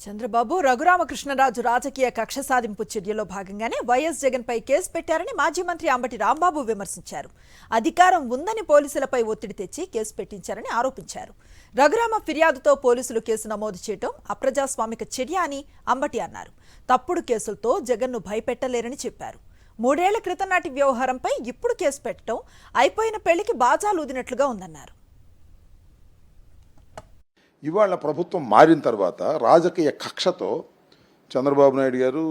చంద్రబాబు రఘురామకృష్ణరాజు రాజకీయ కక్ష సాధింపు చర్యలో భాగంగానే వైఎస్ జగన్పై కేసు పెట్టారని మాజీ మంత్రి అంబటి రాంబాబు విమర్శించారు. అధికారం ఉందని పోలీసులపై ఒత్తిడి తెచ్చి కేసు పెట్టించారని ఆరోపించారు. రఘురామ ఫిర్యాదుతో పోలీసులు కేసు నమోదు చేయడం అప్రజాస్వామిక చర్య అని అంబటి అన్నారు. తప్పుడు కేసులతో జగన్ను భయపెట్టలేరని చెప్పారు. 3 ఏళ్ల క్రితం నాటి వ్యవహారంపై ఇప్పుడు కేసు పెట్టడం అయిపోయిన పెళ్లికి బాజాలూదినట్లుగా ఉందన్నారు. ఇవాళ ప్రభుత్వం మారిన తర్వాత రాజకీయ కక్షతో చంద్రబాబు నాయుడు గారు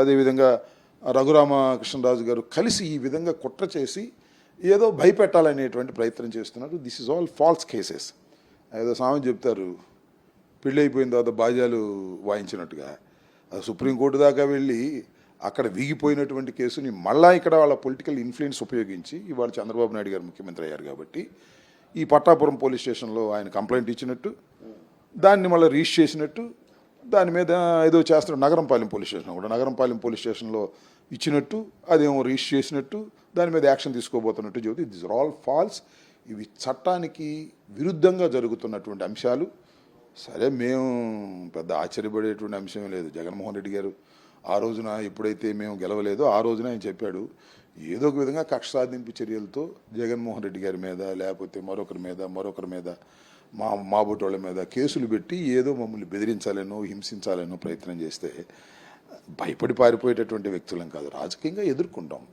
అదేవిధంగా రఘురామకృష్ణరాజు గారు కలిసి ఈ విధంగా కుట్ర చేసి ఏదో భయపెట్టాలనేటువంటి ప్రయత్నం చేస్తున్నారు. This is all false cases. ఏదో సామెత చెప్తారు, పెళ్ళి అయిపోయిన తర్వాత బాజాలు వాయించినట్టుగా. సుప్రీంకోర్టు దాకా వెళ్ళి అక్కడ వీగిపోయినటువంటి కేసుని మళ్ళా ఇక్కడ వాళ్ళ పొలిటికల్ ఇన్ఫ్లుయెన్స్ ఉపయోగించి ఇవాళ చంద్రబాబు నాయుడు గారు ముఖ్యమంత్రి అయ్యారు కాబట్టి ఈ పట్టాపురం పోలీస్ స్టేషన్లో ఆయన కంప్లైంట్ ఇచ్చినట్టు, దాన్ని మళ్ళీ రిజిస్టర్ చేసినట్టు, దాని మీద ఏదో చేస్తున్నారు. నగరంపాలెం పోలీస్ స్టేషన్ కూడా నగరంపాలెం పోలీస్ స్టేషన్లో ఇచ్చినట్టు, అదేమో రిజిస్టర్ చేసినట్టు, దాని మీద యాక్షన్ తీసుకోబోతున్నట్టు చెబుతూ దిస్ ఆర్ ఆల్ ఫాల్స్. ఇవి చట్టానికి విరుద్ధంగా జరుగుతున్నటువంటి అంశాలు. సరే, మేము పెద్ద ఆశ్చర్యపడేటువంటి అంశం లేదు. జగన్మోహన్ రెడ్డి గారు ఆ రోజున ఎప్పుడైతే మేము గెలవలేదో ఆ రోజున ఆయన చెప్పాడు, ఏదో ఒక విధంగా కక్ష సాధింపు చర్యలతో జగన్మోహన్ రెడ్డి గారి మీద లేకపోతే మరొకరి మీద మా బొట్టోళ్ళ మీద కేసులు పెట్టి ఏదో మమ్మల్ని బెదిరించాలనో హింసించాలనో ప్రయత్నం చేస్తే భయపడి పారిపోయేటటువంటి వ్యక్తులం కాదు, రాజకీయంగా ఎదుర్కొంటాం.